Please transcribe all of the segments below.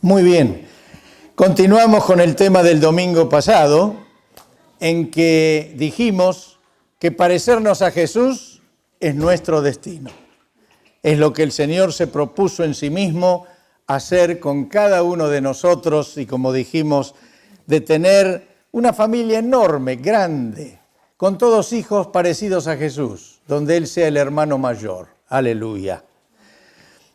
Muy bien, continuamos con el tema del domingo pasado, en que dijimos que parecernos a Jesús es nuestro destino. Es lo que el Señor se propuso en sí mismo hacer con cada uno de nosotros y, como dijimos, de tener una familia enorme, grande, con todos hijos parecidos a Jesús, donde Él sea el hermano mayor. Aleluya.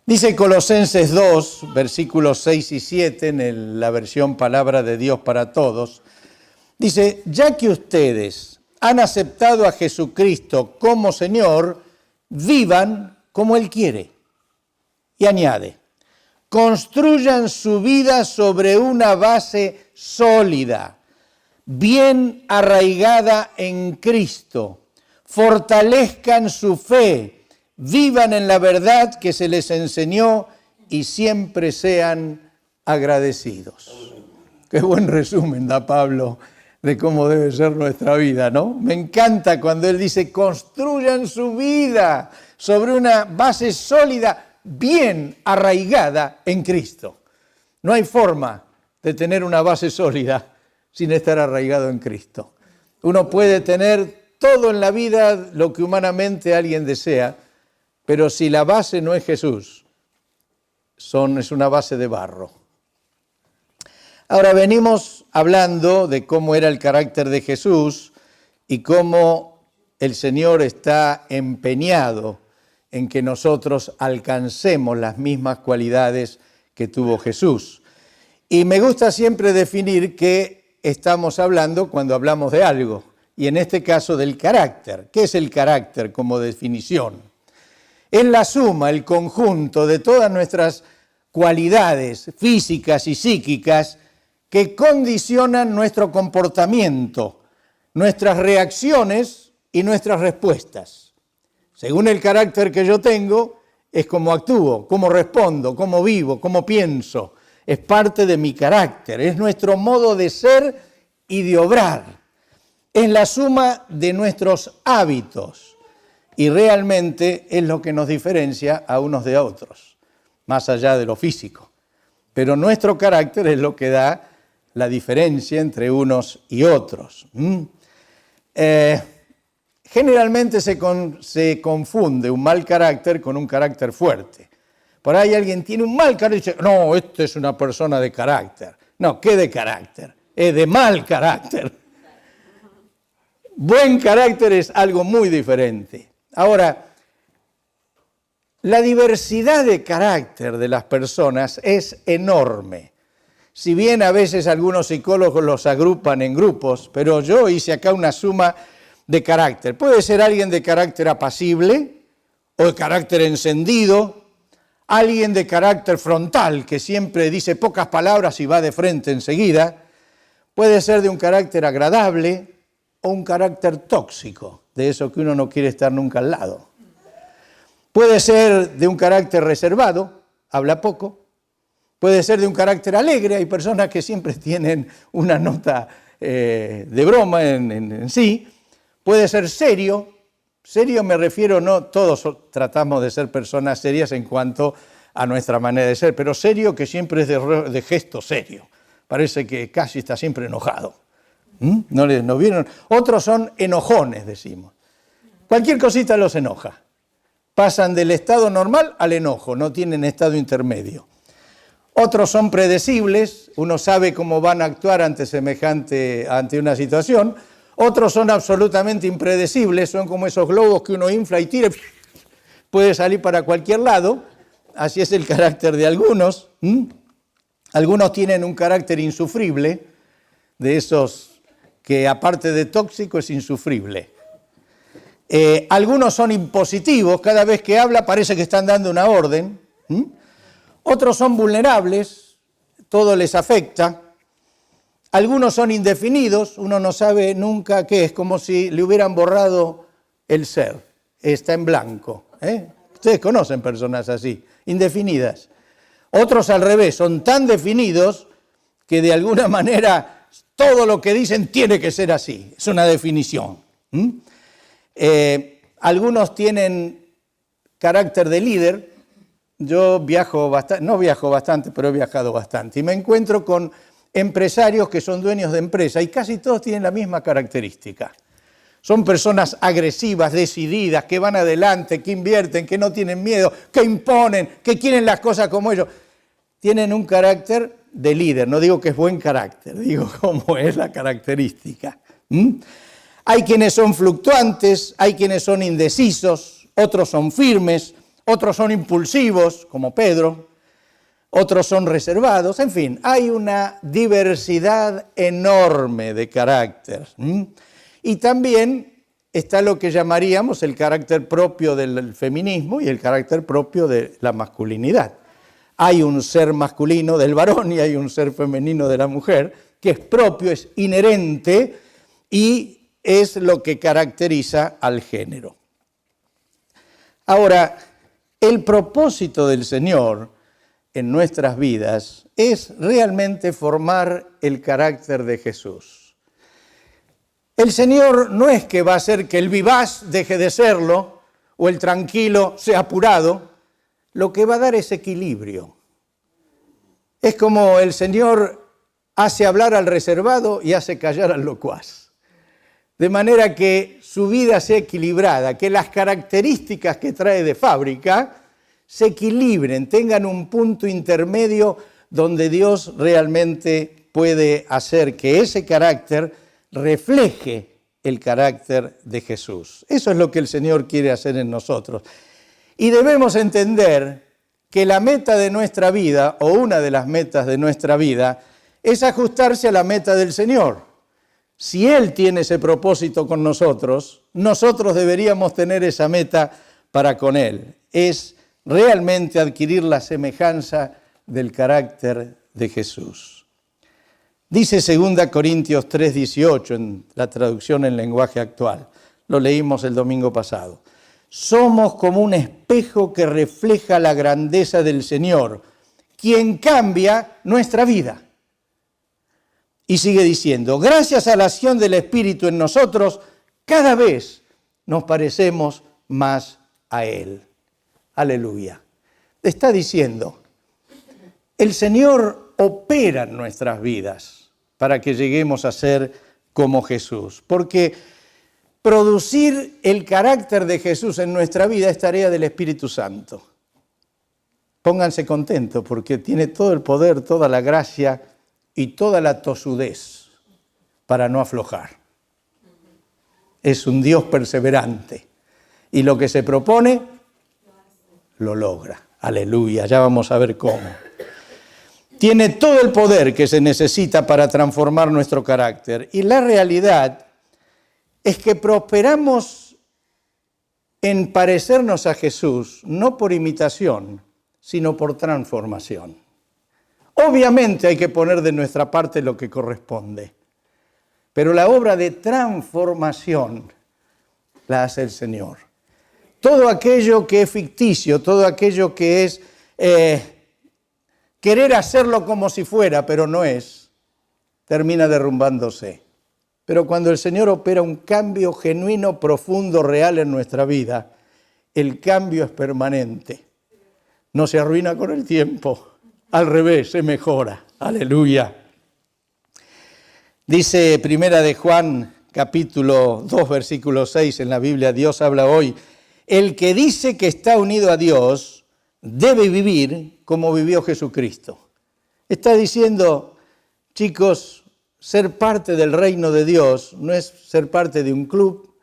Dice Colosenses 2, versículos 6 y 7, en la versión Palabra de Dios para Todos, dice, ya que ustedes han aceptado a Jesucristo como Señor, vivan como Él quiere. Y añade, construyan su vida sobre una base sólida, bien arraigada en Cristo, fortalezcan su fe, vivan en la verdad que se les enseñó y siempre sean agradecidos. Qué buen resumen da Pablo de cómo debe ser nuestra vida, ¿no? Me encanta cuando él dice, construyan su vida sobre una base sólida, bien arraigada en Cristo. No hay forma de tener una base sólida sin estar arraigado en Cristo. Uno puede tener todo en la vida lo que humanamente alguien desea, pero si la base no es Jesús, es una base de barro. Ahora venimos hablando de cómo era el carácter de Jesús y cómo el Señor está empeñado en que nosotros alcancemos las mismas cualidades que tuvo Jesús. Y me gusta siempre definir qué estamos hablando cuando hablamos de algo, y en este caso del carácter. ¿Qué es el carácter como definición? Es la suma, el conjunto de todas nuestras cualidades físicas y psíquicas que condicionan nuestro comportamiento, nuestras reacciones y nuestras respuestas. Según el carácter que yo tengo, es cómo actúo, cómo respondo, cómo vivo, cómo pienso. Es parte de mi carácter, es nuestro modo de ser y de obrar. Es la suma de nuestros hábitos. Y realmente es lo que nos diferencia a unos de otros, más allá de lo físico. Pero nuestro carácter es lo que da la diferencia entre unos y otros. Generalmente se confunde un mal carácter con un carácter fuerte. Por ahí alguien tiene un mal carácter y dice, no, esto es una persona de carácter. No, ¿qué de carácter? Es de mal carácter. Buen carácter es algo muy diferente. Ahora, la diversidad de carácter de las personas es enorme. Si bien a veces algunos psicólogos los agrupan en grupos, pero yo hice acá una suma de carácter. Puede ser alguien de carácter apacible o de carácter encendido, alguien de carácter frontal que siempre dice pocas palabras y va de frente enseguida. Puede ser de un carácter agradable o un carácter tóxico, de eso que uno no quiere estar nunca al lado. Puede ser de un carácter reservado, habla poco. Puede ser de un carácter alegre, hay personas que siempre tienen una nota de broma en sí. Puede ser serio me refiero, no todos tratamos de ser personas serias en cuanto a nuestra manera de ser, pero serio que siempre es de gesto serio, parece que casi está siempre enojado. ¿No vieron? Otros son enojones, decimos. Cualquier cosita los enoja. Pasan del estado normal al enojo, no tienen estado intermedio. Otros son predecibles, uno sabe cómo van a actuar ante una situación. Otros son absolutamente impredecibles, son como esos globos que uno infla y tira, puede salir para cualquier lado. Así es el carácter de algunos. Algunos tienen un carácter insufrible, de esos que aparte de tóxico es insufrible. Algunos son impositivos, cada vez que habla parece que están dando una orden. Otros son vulnerables, todo les afecta. Algunos son indefinidos, uno no sabe nunca qué es, como si le hubieran borrado el ser, está en blanco. Ustedes conocen personas así, indefinidas. Otros al revés, son tan definidos que de alguna manera todo lo que dicen tiene que ser así, es una definición. Algunos tienen carácter de líder, yo viajo bastante, no viajo bastante, pero he viajado bastante, y me encuentro con empresarios que son dueños de empresa y casi todos tienen la misma característica. Son personas agresivas, decididas, que van adelante, que invierten, que no tienen miedo, que imponen, que quieren las cosas como ellos. Tienen un carácter de líder, no digo que es buen carácter, digo cómo es la característica. Hay quienes son fluctuantes, hay quienes son indecisos, otros son firmes, otros son impulsivos, como Pedro, otros son reservados, en fin, hay una diversidad enorme de carácter. Y también está lo que llamaríamos el carácter propio del feminismo y el carácter propio de la masculinidad. Hay un ser masculino del varón y hay un ser femenino de la mujer, que es propio, es inherente y es lo que caracteriza al género. Ahora, el propósito del Señor en nuestras vidas es realmente formar el carácter de Jesús. El Señor no es que va a hacer que el vivaz deje de serlo o el tranquilo sea apurado, lo que va a dar es equilibrio. Es como el Señor hace hablar al reservado y hace callar al locuaz. De manera que su vida sea equilibrada, que las características que trae de fábrica se equilibren, tengan un punto intermedio donde Dios realmente puede hacer que ese carácter refleje el carácter de Jesús. Eso es lo que el Señor quiere hacer en nosotros. Y debemos entender que la meta de nuestra vida, o una de las metas de nuestra vida, es ajustarse a la meta del Señor. Si Él tiene ese propósito con nosotros, nosotros deberíamos tener esa meta para con Él. Es realmente adquirir la semejanza del carácter de Jesús. Dice 2 Corintios 3:18 en la traducción en lenguaje actual. Lo leímos el domingo pasado. Somos como un espejo que refleja la grandeza del Señor, quien cambia nuestra vida. Y sigue diciendo, gracias a la acción del Espíritu en nosotros, cada vez nos parecemos más a Él. Aleluya. Está diciendo, el Señor opera en nuestras vidas para que lleguemos a ser como Jesús. Porque producir el carácter de Jesús en nuestra vida es tarea del Espíritu Santo. Pónganse contentos porque tiene todo el poder, toda la gracia y toda la tosudez para no aflojar. Es un Dios perseverante y lo que se propone lo logra. Aleluya, ya vamos a ver cómo. Tiene todo el poder que se necesita para transformar nuestro carácter. Y la realidad es que prosperamos en parecernos a Jesús, no por imitación, sino por transformación. Obviamente hay que poner de nuestra parte lo que corresponde, pero la obra de transformación la hace el Señor. Todo aquello que es ficticio, todo aquello que es querer hacerlo como si fuera, pero no es, termina derrumbándose. Pero cuando el Señor opera un cambio genuino, profundo, real en nuestra vida, el cambio es permanente. No se arruina con el tiempo, al revés, se mejora. Aleluya. Dice Primera de Juan, capítulo 2, versículo 6 en la Biblia, Dios habla hoy, el que dice que está unido a Dios debe vivir como vivió Jesucristo. Está diciendo, chicos, ser parte del reino de Dios no es ser parte de un club,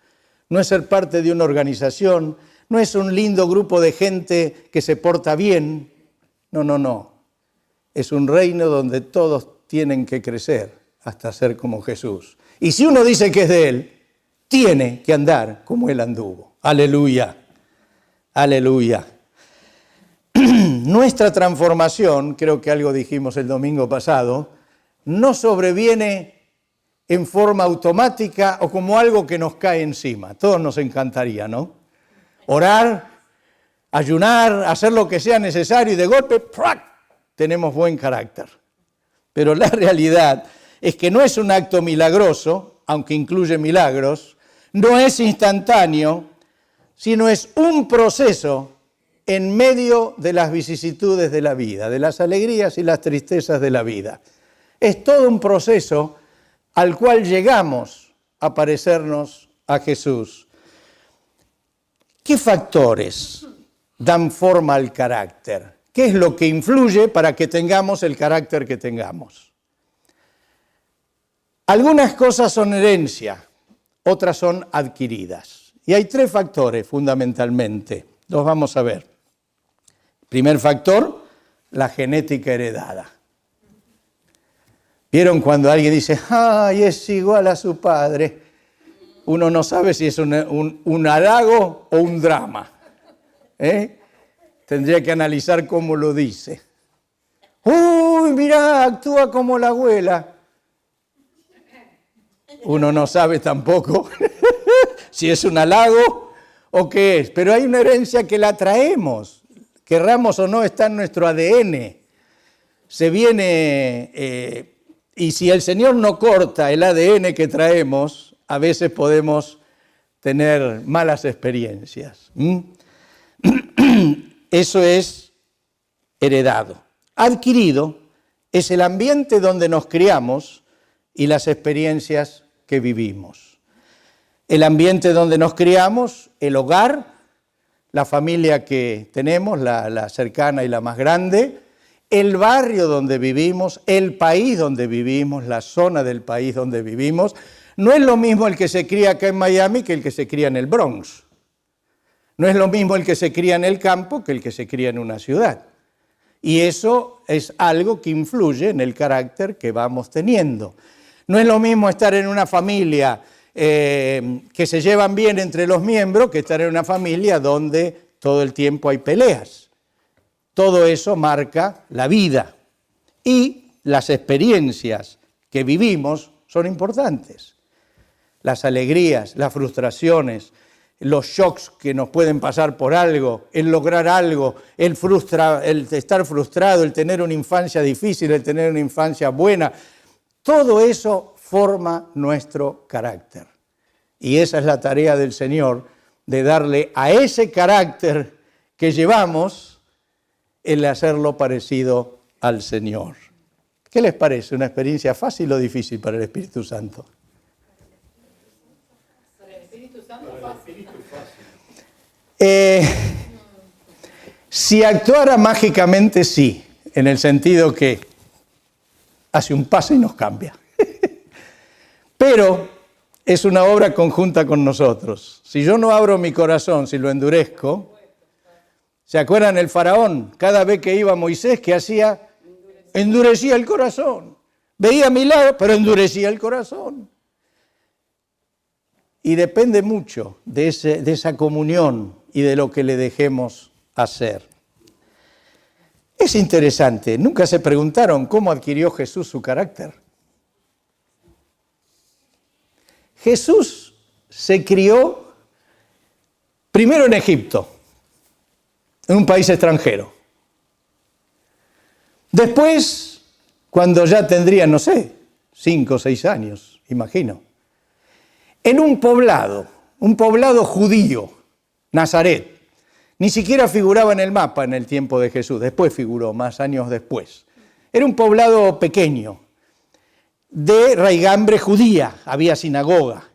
no es ser parte de una organización, no es un lindo grupo de gente que se porta bien. No. Es un reino donde todos tienen que crecer hasta ser como Jesús. Y si uno dice que es de Él, tiene que andar como Él anduvo. Aleluya, aleluya. Nuestra transformación, creo que algo dijimos el domingo pasado, no sobreviene en forma automática o como algo que nos cae encima. Todos nos encantaría, ¿no? Orar, ayunar, hacer lo que sea necesario y de golpe, ¡prac!, tenemos buen carácter. Pero la realidad es que no es un acto milagroso, aunque incluye milagros, no es instantáneo, sino es un proceso en medio de las vicisitudes de la vida, de las alegrías y las tristezas de la vida. Es todo un proceso al cual llegamos a parecernos a Jesús. ¿Qué factores dan forma al carácter? ¿Qué es lo que influye para que tengamos el carácter que tengamos? Algunas cosas son herencia, otras son adquiridas. Y hay 3 factores fundamentalmente. Los vamos a ver. Primer factor, la genética heredada. ¿Vieron cuando alguien dice, ¡ay, es igual a su padre! Uno no sabe si es un halago o un drama. Tendría que analizar cómo lo dice. ¡Uy, mirá, actúa como la abuela! Uno no sabe tampoco si es un halago o qué es, pero hay una herencia que la traemos, querramos o no, está en nuestro ADN. Se viene, y si el Señor no corta el ADN que traemos, a veces podemos tener malas experiencias. Eso es heredado. Adquirido es el ambiente donde nos criamos y las experiencias que vivimos. El ambiente donde nos criamos, el hogar, la familia que tenemos, la cercana y la más grande, el barrio donde vivimos, el país donde vivimos, la zona del país donde vivimos. No es lo mismo el que se cría acá en Miami que el que se cría en el Bronx. No es lo mismo el que se cría en el campo que el que se cría en una ciudad. Y eso es algo que influye en el carácter que vamos teniendo. No es lo mismo estar en una familia que se llevan bien entre los miembros que estar en una familia donde todo el tiempo hay peleas. Todo eso marca la vida. Y las experiencias que vivimos son importantes. Las alegrías, las frustraciones, los shocks que nos pueden pasar por algo, el lograr algo, el estar frustrado, el tener una infancia difícil, el tener una infancia buena, todo eso forma nuestro carácter. Y esa es la tarea del Señor, de darle a ese carácter que llevamos, el hacerlo parecido al Señor. ¿Qué les parece? ¿Una experiencia fácil o difícil para el Espíritu Santo? Para el Espíritu Santo fácil. Si actuara mágicamente, sí, en el sentido que hace un paso y nos cambia. Pero es una obra conjunta con nosotros. Si yo no abro mi corazón, si lo endurezco, ¿se acuerdan el faraón? Cada vez que iba Moisés, ¿qué hacía? Endurecía el corazón. Veía milagros, pero endurecía el corazón. Y depende mucho de esa comunión y de lo que le dejemos hacer. Es interesante, ¿nunca se preguntaron cómo adquirió Jesús su carácter? Jesús se crió primero en Egipto, en un país extranjero. Después, cuando ya tendría, no sé, 5 o 6 años, imagino, en un poblado judío, Nazaret. Ni siquiera figuraba en el mapa en el tiempo de Jesús, después figuró, más años después. Era un poblado pequeño, de raigambre judía, había sinagoga,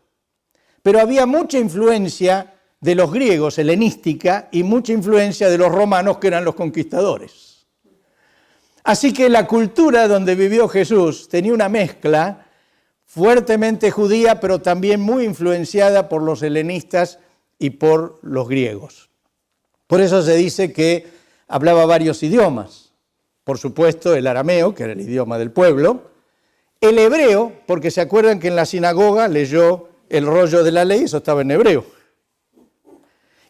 pero había mucha influencia de los griegos, helenística, y mucha influencia de los romanos, que eran los conquistadores. Así que la cultura donde vivió Jesús tenía una mezcla fuertemente judía, pero también muy influenciada por los helenistas y por los griegos. Por eso se dice que hablaba varios idiomas. Por supuesto, el arameo, que era el idioma del pueblo, el hebreo, porque se acuerdan que en la sinagoga leyó el rollo de la ley, eso estaba en hebreo.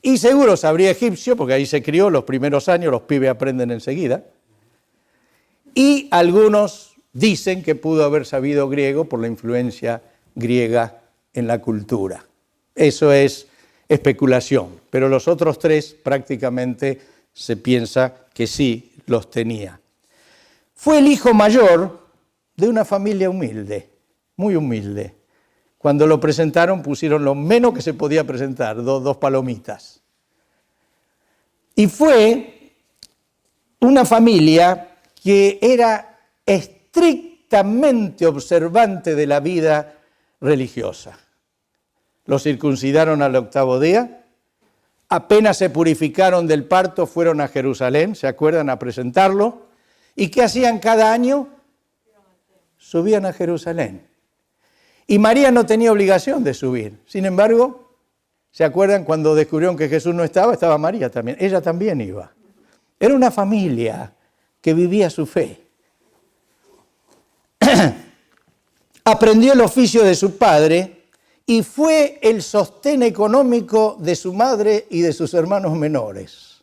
Y seguro sabría egipcio, porque ahí se crió los primeros años, los pibes aprenden enseguida. Y algunos dicen que pudo haber sabido griego por la influencia griega en la cultura. Eso es especulación, pero los otros 3 prácticamente se piensa que sí los tenía. Fue el hijo mayor de una familia humilde, muy humilde. Cuando lo presentaron pusieron lo menos que se podía presentar, 2 palomitas. Y fue una familia que era estrictamente observante de la vida religiosa. Los circuncidaron al 8º día, apenas se purificaron del parto, fueron a Jerusalén, ¿se acuerdan?, a presentarlo. ¿Y qué hacían cada año? Subían a Jerusalén. Y María no tenía obligación de subir. Sin embargo, ¿se acuerdan cuando descubrieron que Jesús no estaba? Estaba María también. Ella también iba. Era una familia que vivía su fe. Aprendió el oficio de su padre y fue el sostén económico de su madre y de sus hermanos menores.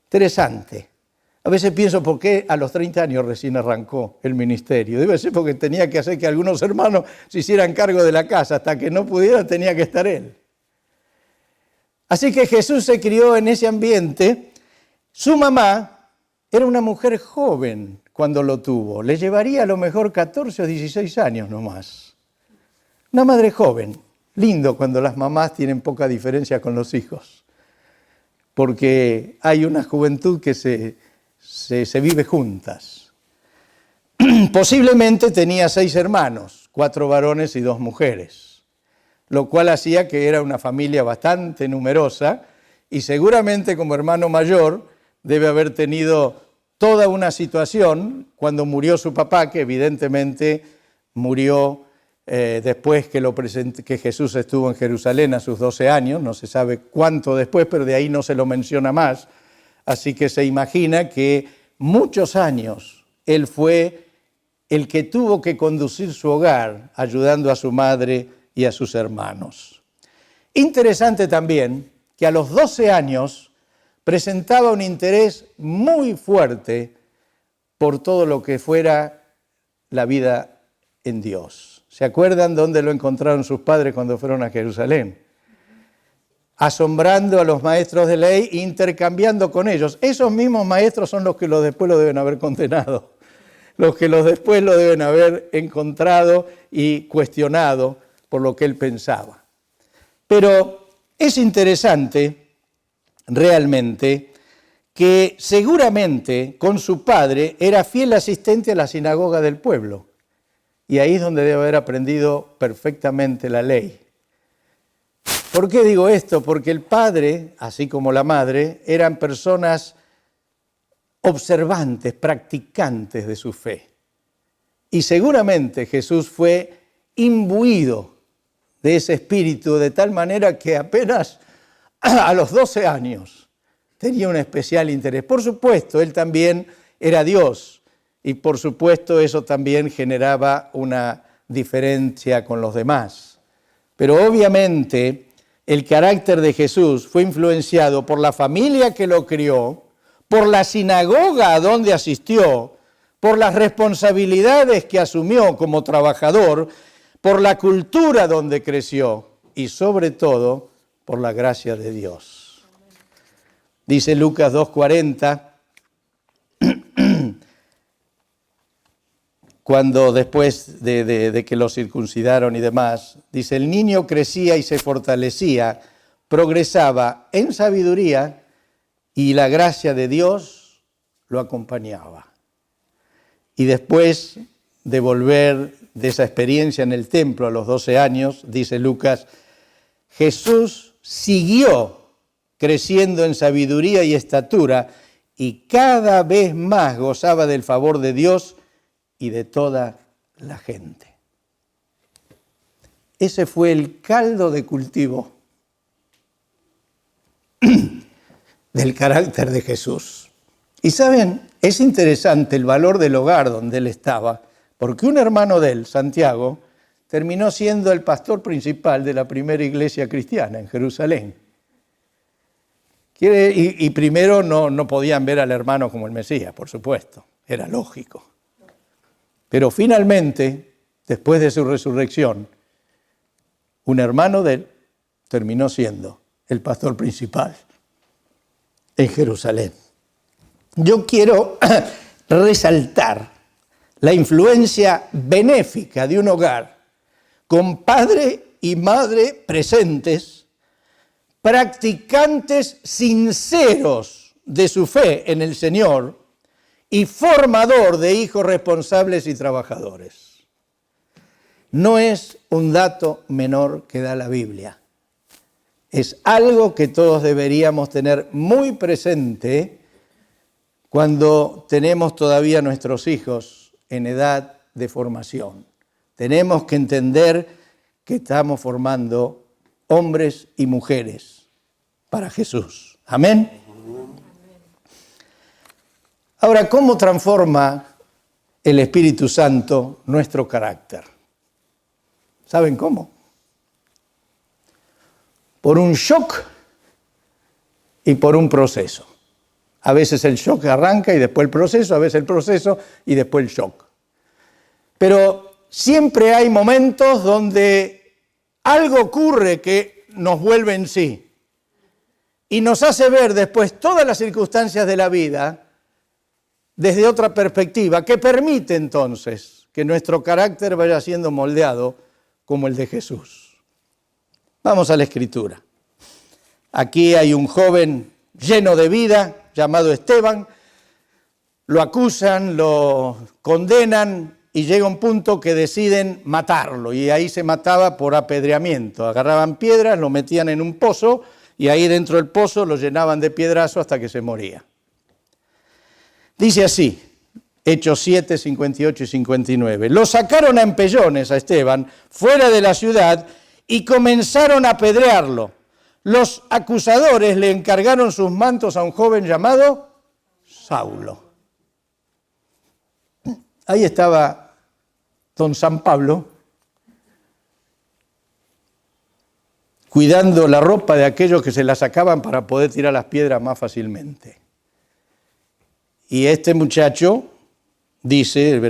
Interesante. A veces pienso por qué a los 30 años recién arrancó el ministerio. Debe ser porque tenía que hacer que algunos hermanos se hicieran cargo de la casa. Hasta que no pudiera tenía que estar él. Así que Jesús se crió en ese ambiente. Su mamá era una mujer joven cuando lo tuvo. Le llevaría a lo mejor 14 o 16 años nomás. Una madre joven. Lindo cuando las mamás tienen poca diferencia con los hijos. Porque hay una juventud que se vive juntas. Posiblemente tenía 6 hermanos, 4 varones y 2 mujeres, lo cual hacía que era una familia bastante numerosa y seguramente como hermano mayor debe haber tenido toda una situación cuando murió su papá, que evidentemente murió después que Jesús estuvo en Jerusalén a sus 12 años, no se sabe cuánto después, pero de ahí no se lo menciona más. Así que se imagina que muchos años él fue el que tuvo que conducir su hogar, ayudando a su madre y a sus hermanos. Interesante también que a los 12 años presentaba un interés muy fuerte por todo lo que fuera la vida en Dios. ¿Se acuerdan dónde lo encontraron sus padres cuando fueron a Jerusalén? Asombrando a los maestros de ley, intercambiando con ellos. Esos mismos maestros son los que después lo deben haber condenado, los que después lo deben haber encontrado y cuestionado por lo que él pensaba. Pero es interesante realmente que seguramente con su padre era fiel asistente a la sinagoga del pueblo, y ahí es donde debe haber aprendido perfectamente la ley. ¿Por qué digo esto? Porque el padre, así como la madre, eran personas observantes, practicantes de su fe. Y seguramente Jesús fue imbuido de ese espíritu de tal manera que apenas a los 12 años tenía un especial interés. Por supuesto, él también era Dios y por supuesto eso también generaba una diferencia con los demás. Pero obviamente el carácter de Jesús fue influenciado por la familia que lo crió, por la sinagoga a donde asistió, por las responsabilidades que asumió como trabajador, por la cultura donde creció y sobre todo por la gracia de Dios. Dice Lucas 2:40, cuando después de que lo circuncidaron y demás, dice, el niño crecía y se fortalecía, progresaba en sabiduría y la gracia de Dios lo acompañaba. Y después de volver de esa experiencia en el templo a los 12 años, dice Lucas, Jesús siguió creciendo en sabiduría y estatura y cada vez más gozaba del favor de Dios y de toda la gente. Ese fue el caldo de cultivo del carácter de Jesús. Y saben, es interesante el valor del hogar donde él estaba, porque un hermano de él, Santiago, terminó siendo el pastor principal de la primera iglesia cristiana en Jerusalén. Y primero no podían ver al hermano como el Mesías, por supuesto, era lógico. Pero finalmente, después de su resurrección, un hermano de él terminó siendo el pastor principal en Jerusalén. Yo quiero resaltar la influencia benéfica de un hogar con padre y madre presentes practicantes sinceros de su fe en el Señor y formador de hijos responsables y trabajadores. No es un dato menor que da la Biblia. Es algo que todos deberíamos tener muy presente cuando tenemos todavía nuestros hijos en edad de formación. Tenemos que entender que estamos formando hombres y mujeres para Jesús. Amén. Ahora, ¿cómo transforma el Espíritu Santo nuestro carácter? ¿Saben cómo? Por un shock y por un proceso. A veces el shock arranca y después el proceso, a veces el proceso y después el shock. Pero siempre hay momentos donde algo ocurre que nos vuelve en sí y nos hace ver después todas las circunstancias de la vida desde otra perspectiva, que permite entonces que nuestro carácter vaya siendo moldeado como el de Jesús. Vamos a la Escritura. Aquí hay un joven lleno de vida llamado Esteban. Lo acusan, lo condenan y llega un punto que deciden matarlo. Y ahí se mataba por apedreamiento. Agarraban piedras, lo metían en un pozo y ahí dentro del pozo lo llenaban de piedrazo hasta que se moría. Dice así, Hechos 7, 58 y 59. Lo sacaron a empellones a Esteban fuera de la ciudad y comenzaron a apedrearlo. Los acusadores le encargaron sus mantos a un joven llamado Saulo. Ahí estaba don San Pablo cuidando la ropa de aquellos que se la sacaban para poder tirar las piedras más fácilmente. Y este muchacho, dice el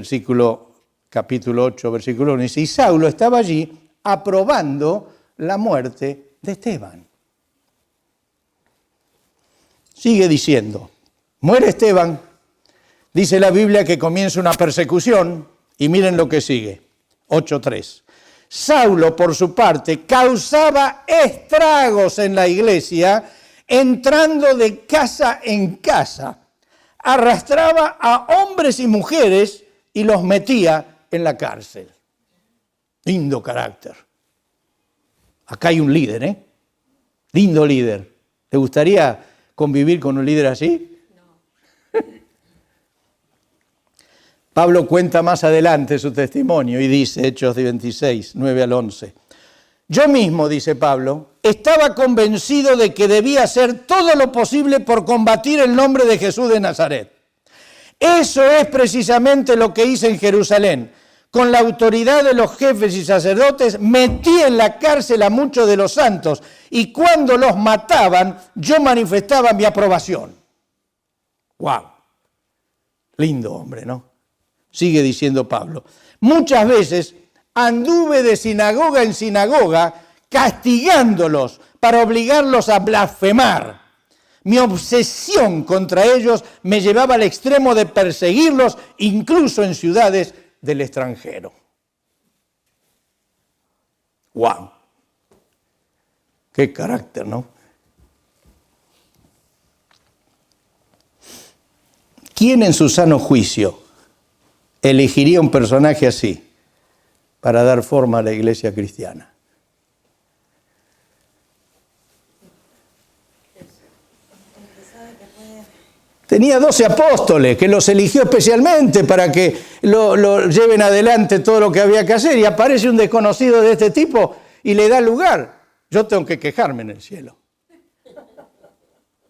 capítulo 8, versículo 1, dice, y Saulo estaba allí aprobando la muerte de Esteban. Sigue diciendo, muere Esteban, dice la Biblia que comienza una persecución, y miren lo que sigue, 8:3. Saulo, por su parte, causaba estragos en la iglesia, entrando de casa en casa. Arrastraba a hombres y mujeres y los metía en la cárcel. Lindo carácter. Acá hay un líder, ¿eh? Lindo líder. ¿Te gustaría convivir con un líder así? No. Pablo cuenta más adelante su testimonio y dice, Hechos 26, 9 al 11. Yo mismo, dice Pablo, estaba convencido de que debía hacer todo lo posible por combatir el nombre de Jesús de Nazaret. Eso es precisamente lo que hice en Jerusalén. Con la autoridad de los jefes y sacerdotes, metí en la cárcel a muchos de los santos y cuando los mataban, yo manifestaba mi aprobación. ¡Wow! Lindo hombre, ¿no? Sigue diciendo Pablo. Muchas veces anduve de sinagoga en sinagoga castigándolos para obligarlos a blasfemar. Mi obsesión contra ellos me llevaba al extremo de perseguirlos incluso en ciudades del extranjero. ¡Wow! ¡Qué carácter!, ¿no? ¿Quién en su sano juicio elegiría un personaje así para dar forma a la iglesia cristiana? Tenía 12 apóstoles que los eligió especialmente para que lo lleven adelante todo lo que había que hacer y aparece un desconocido de este tipo y le da lugar. Yo tengo que quejarme en el cielo.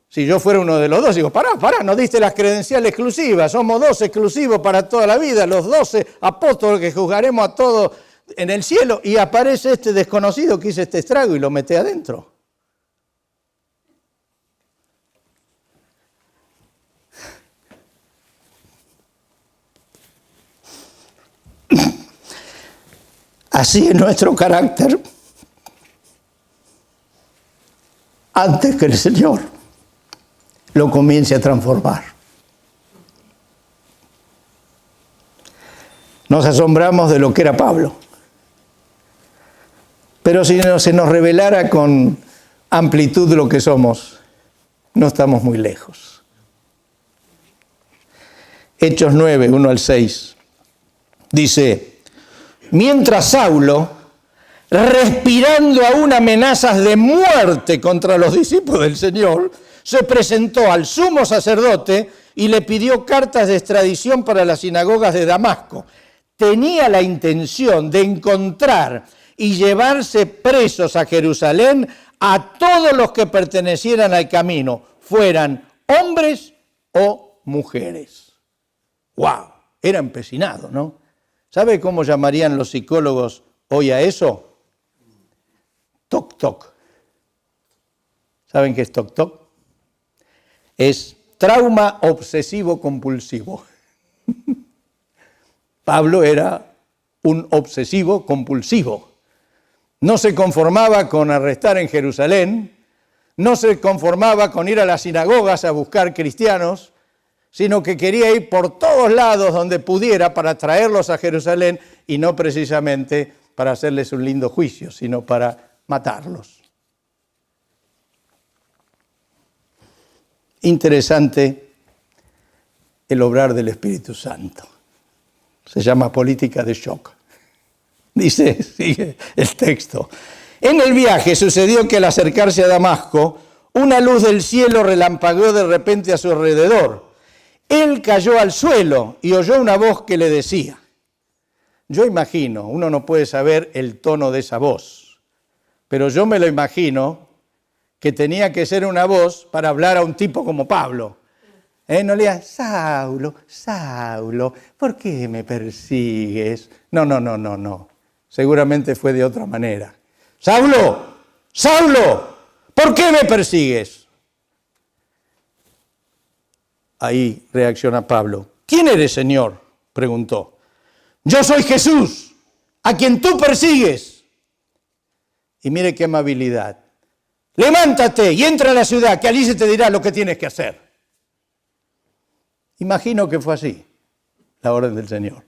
Si yo fuera uno de los dos, digo, pará, no diste las credenciales exclusivas, somos 12 exclusivos para toda la vida, los 12 apóstoles que juzgaremos a todos en el cielo, y aparece este desconocido que hizo este estrago y lo mete adentro. Así es nuestro carácter antes que el Señor lo comience a transformar. Nos asombramos de lo que era Pablo. Pero si no se nos revelara con amplitud de lo que somos, no estamos muy lejos. Hechos 9, 1 al 6, dice: mientras Saulo, respirando aún amenazas de muerte contra los discípulos del Señor, se presentó al sumo sacerdote y le pidió cartas de extradición para las sinagogas de Damasco. Tenía la intención de encontrar y llevarse presos a Jerusalén a todos los que pertenecieran al camino, fueran hombres o mujeres. ¡Wow! Era empecinado, ¿no? ¿Sabe cómo llamarían los psicólogos hoy a eso? Toc toc. ¿Saben qué es toc toc? Es trauma obsesivo compulsivo. Pablo era un obsesivo compulsivo. No se conformaba con arrestar en Jerusalén, no se conformaba con ir a las sinagogas a buscar cristianos, sino que quería ir por todos lados donde pudiera para traerlos a Jerusalén, y no precisamente para hacerles un lindo juicio, sino para matarlos. Interesante el obrar del Espíritu Santo. Se llama política de shock. Dice, sigue el texto: en el viaje sucedió que al acercarse a Damasco, una luz del cielo relampagueó de repente a su alrededor. Él cayó al suelo y oyó una voz que le decía. Yo imagino, uno no puede saber el tono de esa voz, pero yo me lo imagino que tenía que ser una voz para hablar a un tipo como Pablo. No le diga: Saulo, Saulo, ¿por qué me persigues? No. Seguramente fue de otra manera. Saulo, Saulo, ¿por qué me persigues? Ahí reacciona Pablo. ¿Quién eres, Señor?, preguntó. Yo soy Jesús, a quien tú persigues. Y mire qué amabilidad. Levántate y entra a la ciudad, que allí se te dirá lo que tienes que hacer. Imagino que fue así la orden del Señor.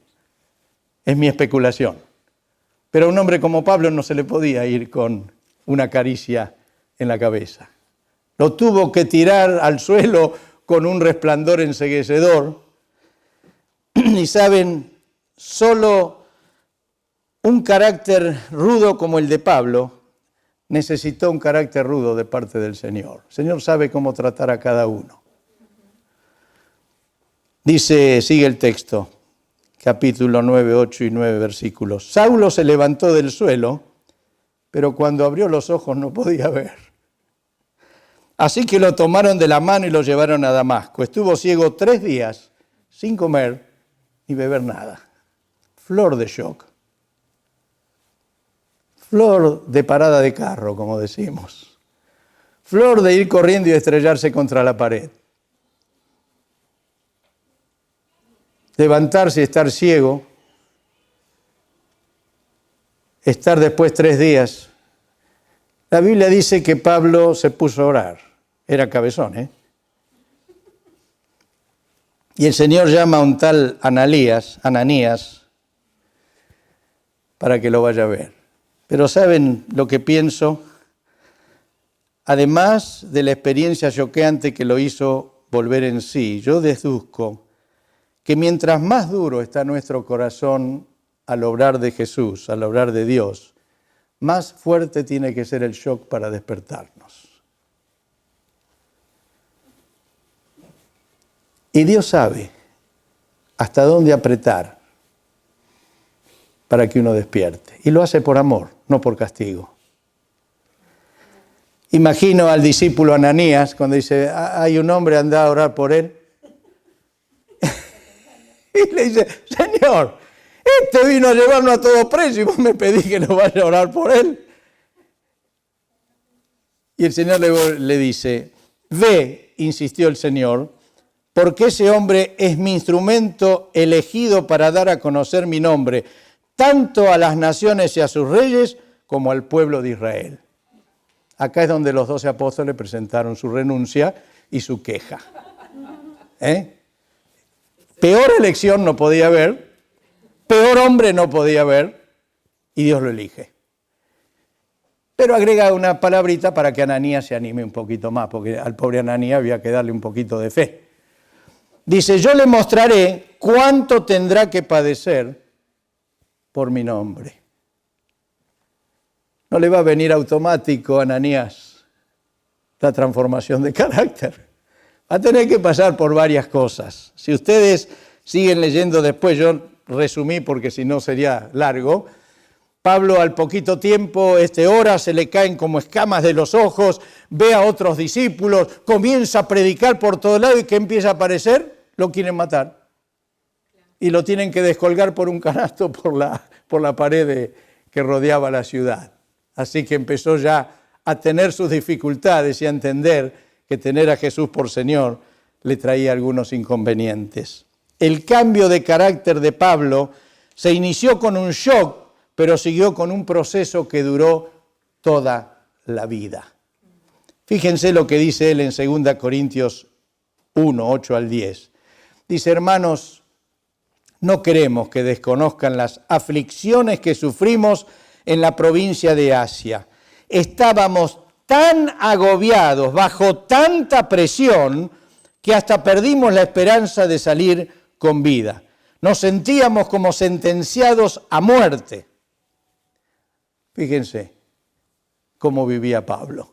Es mi especulación. Pero a un hombre como Pablo no se le podía ir con una caricia en la cabeza. Lo tuvo que tirar al suelo con un resplandor enceguecedor. Y saben, solo un carácter rudo como el de Pablo necesitó un carácter rudo de parte del Señor. El Señor sabe cómo tratar a cada uno. Dice, sigue el texto, capítulo 9, 8 y 9 versículos. Saulo se levantó del suelo, pero cuando abrió los ojos no podía ver. Así que lo tomaron de la mano y lo llevaron a Damasco. Estuvo ciego 3 días, sin comer ni beber nada. Flor de shock. Flor de parada de carro, como decimos. Flor de ir corriendo y estrellarse contra la pared. Levantarse y estar ciego. Estar después 3 días. La Biblia dice que Pablo se puso a orar. Era cabezón, ¿eh? Y el Señor llama a un tal Ananías, para que lo vaya a ver. Pero ¿saben lo que pienso? Además de la experiencia choqueante que lo hizo volver en sí, yo deduzco que mientras más duro está nuestro corazón al obrar de Jesús, al obrar de Dios, más fuerte tiene que ser el shock para despertarnos. Y Dios sabe hasta dónde apretar para que uno despierte. Y lo hace por amor, no por castigo. Imagino al discípulo Ananías cuando dice, hay un hombre, anda a orar por él. Y le dice, Señor, este vino a llevarnos a todo precio y vos me pedís que no vaya a orar por él. Y el Señor le dice, ve, insistió el Señor, porque ese hombre es mi instrumento elegido para dar a conocer mi nombre, tanto a las naciones y a sus reyes como al pueblo de Israel. Acá es donde los 12 apóstoles presentaron su renuncia y su queja. Peor elección no podía haber, peor hombre no podía haber, y Dios lo elige. Pero agrega una palabrita para que Ananías se anime un poquito más, porque al pobre Ananías había que darle un poquito de fe. Dice, yo le mostraré cuánto tendrá que padecer por mi nombre. No le va a venir automático a Ananías la transformación de carácter. Va a tener que pasar por varias cosas. Si ustedes siguen leyendo después, yo resumí porque si no sería largo. Pablo al poquito tiempo, ora, se le caen como escamas de los ojos, ve a otros discípulos, comienza a predicar por todos lados y ¿qué empieza a aparecer? Lo quieren matar. Y lo tienen que descolgar por un canasto por la pared que rodeaba la ciudad. Así que empezó ya a tener sus dificultades y a entender que tener a Jesús por Señor le traía algunos inconvenientes. El cambio de carácter de Pablo se inició con un shock, pero siguió con un proceso que duró toda la vida. Fíjense lo que dice él en 2 Corintios 1, 8 al 10. Dice, hermanos, no queremos que desconozcan las aflicciones que sufrimos en la provincia de Asia. Estábamos tan agobiados, bajo tanta presión, que hasta perdimos la esperanza de salir con vida. Nos sentíamos como sentenciados a muerte. Fíjense cómo vivía Pablo.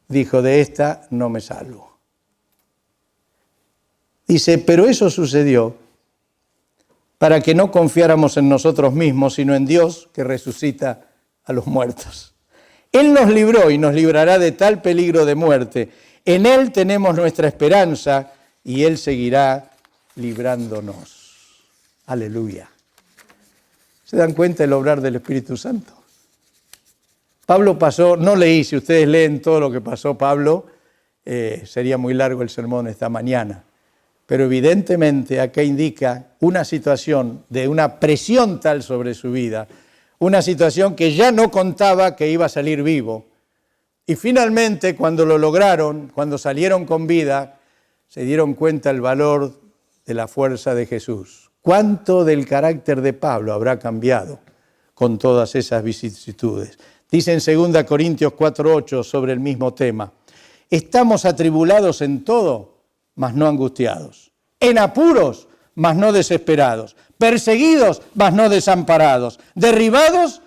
Dijo, de esta no me salvo. Dice, pero eso sucedió para que no confiáramos en nosotros mismos, sino en Dios que resucita a los muertos. Él nos libró y nos librará de tal peligro de muerte. En Él tenemos nuestra esperanza y Él seguirá librándonos. Aleluya. ¿Se dan cuenta del obrar del Espíritu Santo? Pablo pasó, no leí, si ustedes leen todo lo que pasó Pablo, sería muy largo el sermón esta mañana. Pero evidentemente acá indica una situación de una presión tal sobre su vida, una situación que ya no contaba que iba a salir vivo. Y finalmente cuando lo lograron, cuando salieron con vida, se dieron cuenta el valor de la fuerza de Jesús. ¿Cuánto del carácter de Pablo habrá cambiado con todas esas vicisitudes? Dice en 2 Corintios 4:8 sobre el mismo tema. Estamos atribulados en todo, mas no angustiados. En apuros, mas no desesperados. Perseguidos, mas no desamparados. Derribados,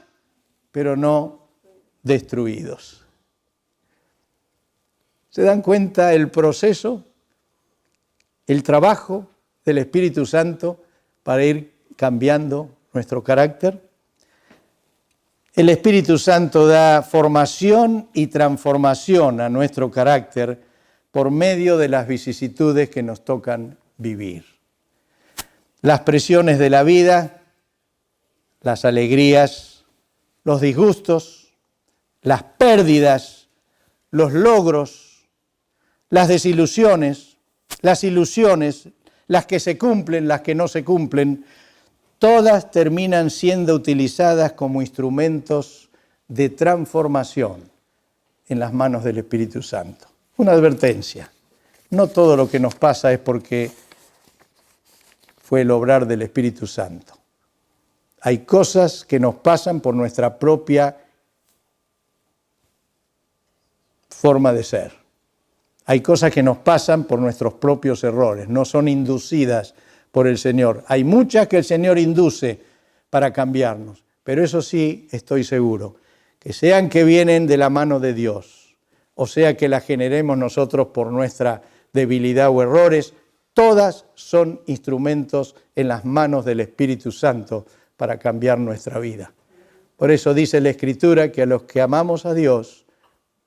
pero no destruidos. ¿Se dan cuenta el proceso, el trabajo del Espíritu Santo para ir cambiando nuestro carácter? El Espíritu Santo da formación y transformación a nuestro carácter por medio de las vicisitudes que nos tocan vivir. Las presiones de la vida, las alegrías, los disgustos, las pérdidas, los logros, las desilusiones, las ilusiones, las que se cumplen, las que no se cumplen, todas terminan siendo utilizadas como instrumentos de transformación en las manos del Espíritu Santo. Una advertencia, no todo lo que nos pasa es porque fue el obrar del Espíritu Santo. Hay cosas que nos pasan por nuestra propia forma de ser. Hay cosas que nos pasan por nuestros propios errores, no son inducidas por el Señor. Hay muchas que el Señor induce para cambiarnos, pero eso sí estoy seguro, que sean que vienen de la mano de Dios, o sea que las generemos nosotros por nuestra debilidad o errores, todas son instrumentos en las manos del Espíritu Santo para cambiar nuestra vida. Por eso dice la Escritura que a los que amamos a Dios,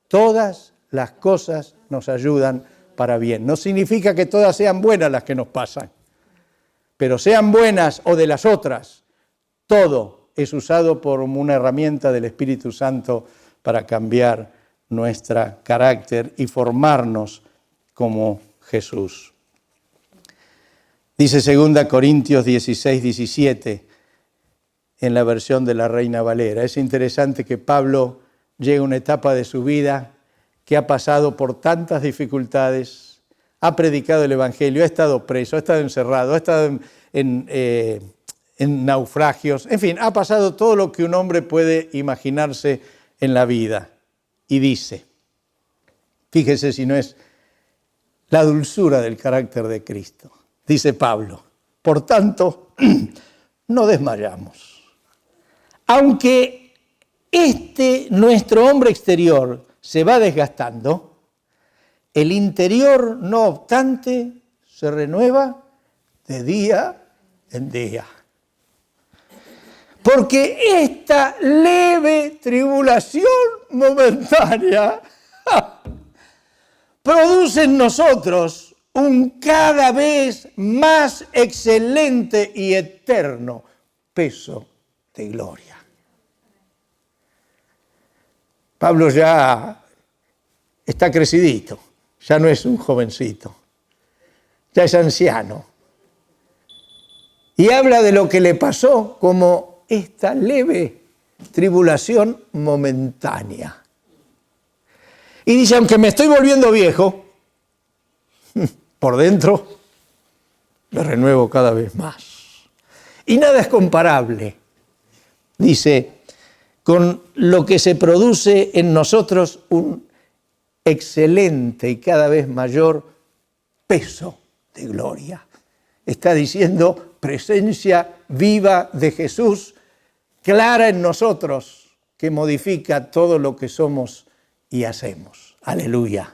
todas las cosas nos ayudan para bien. No significa que todas sean buenas las que nos pasan, pero sean buenas o de las otras, todo es usado como una herramienta del Espíritu Santo para cambiar nuestro carácter y formarnos como Jesús. Dice 2 Corintios 16, 17, en la versión de la Reina Valera. Es interesante que Pablo llegue a una etapa de su vida que ha pasado por tantas dificultades, ha predicado el Evangelio, ha estado preso, ha estado encerrado, ha estado en naufragios, en fin, ha pasado todo lo que un hombre puede imaginarse en la vida. Y dice, fíjese si no es la dulzura del carácter de Cristo. Dice Pablo, por tanto, no desmayamos. Aunque nuestro hombre exterior se va desgastando, el interior, no obstante, se renueva de día en día. Porque esta leve tribulación momentánea produce en nosotros un cada vez más excelente y eterno peso de gloria. Pablo ya está crecidito, ya no es un jovencito, ya es anciano. Y habla de lo que le pasó como esta leve tribulación momentánea. Y dice, aunque me estoy volviendo viejo, por dentro me renuevo cada vez más. Y nada es comparable, dice, con lo que se produce en nosotros un excelente y cada vez mayor peso de gloria. Está diciendo presencia viva de Jesús, clara en nosotros, que modifica todo lo que somos y hacemos. Aleluya.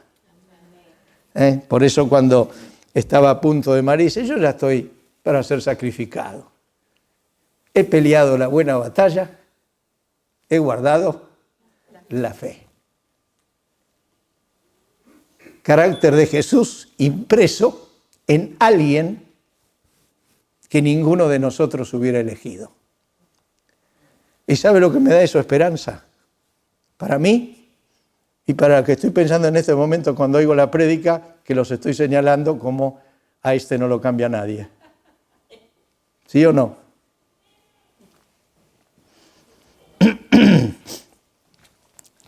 Por eso cuando estaba a punto de morir, dice, yo ya estoy para ser sacrificado. He peleado la buena batalla, he guardado la fe. Carácter de Jesús impreso en alguien que ninguno de nosotros hubiera elegido. ¿Y sabe lo que me da eso? Esperanza. Para mí y para el que estoy pensando en este momento cuando oigo la prédica, que los estoy señalando como a este no lo cambia nadie. ¿Sí o no?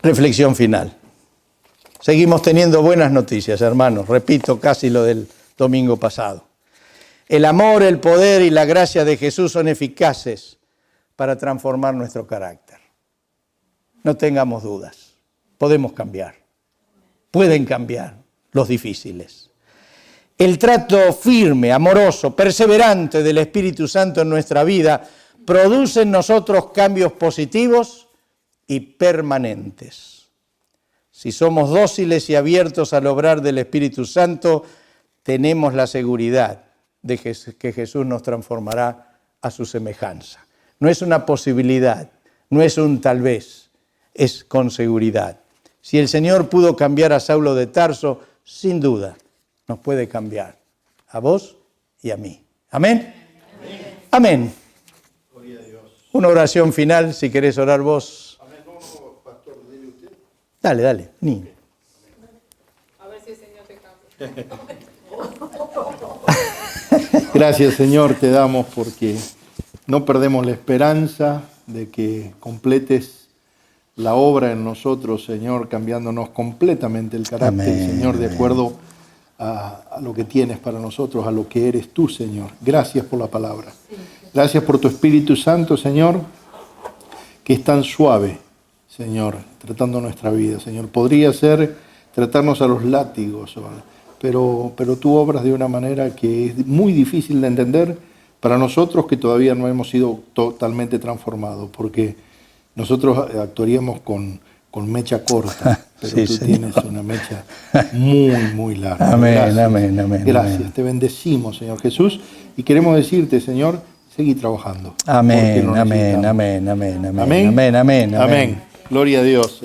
Reflexión final. Seguimos teniendo buenas noticias, hermanos. Repito casi lo del domingo pasado. El amor, el poder y la gracia de Jesús son eficaces para transformar nuestro carácter. No tengamos dudas. Podemos cambiar. Pueden cambiar los difíciles. El trato firme, amoroso, perseverante del Espíritu Santo en nuestra vida produce en nosotros cambios positivos y permanentes. Si somos dóciles y abiertos al obrar del Espíritu Santo, tenemos la seguridad de que Jesús nos transformará a su semejanza. No es una posibilidad, no es un tal vez, es con seguridad. Si el Señor pudo cambiar a Saulo de Tarso, sin duda nos puede cambiar a vos y a mí. ¿Amén? Amén. Amén. Gloria a Dios. Una oración final, si querés orar vos. Amén. No, pastor, dile usted. Dale, ni. A ver si el Señor te cambia. Gracias, Señor, te damos porque no perdemos la esperanza de que completes la obra en nosotros, Señor, cambiándonos completamente el carácter, amén, Señor, de acuerdo a lo que tienes para nosotros, a lo que eres tú, Señor. Gracias por la palabra. Gracias por tu Espíritu Santo, Señor, que es tan suave, Señor, tratando nuestra vida, Señor. Podría ser tratarnos a los látigos, pero tú obras de una manera que es muy difícil de entender para nosotros que todavía no hemos sido totalmente transformados, porque nosotros actuaríamos con mecha corta, pero sí, tú Señor, tienes una mecha muy, muy larga. Amén, gracias, amén, amén. Gracias, amén. Te bendecimos, Señor Jesús, y queremos decirte, Señor, seguí trabajando. Amén, amén, amén, amén, amén, amén, amén, amén. Amén. Gloria a Dios.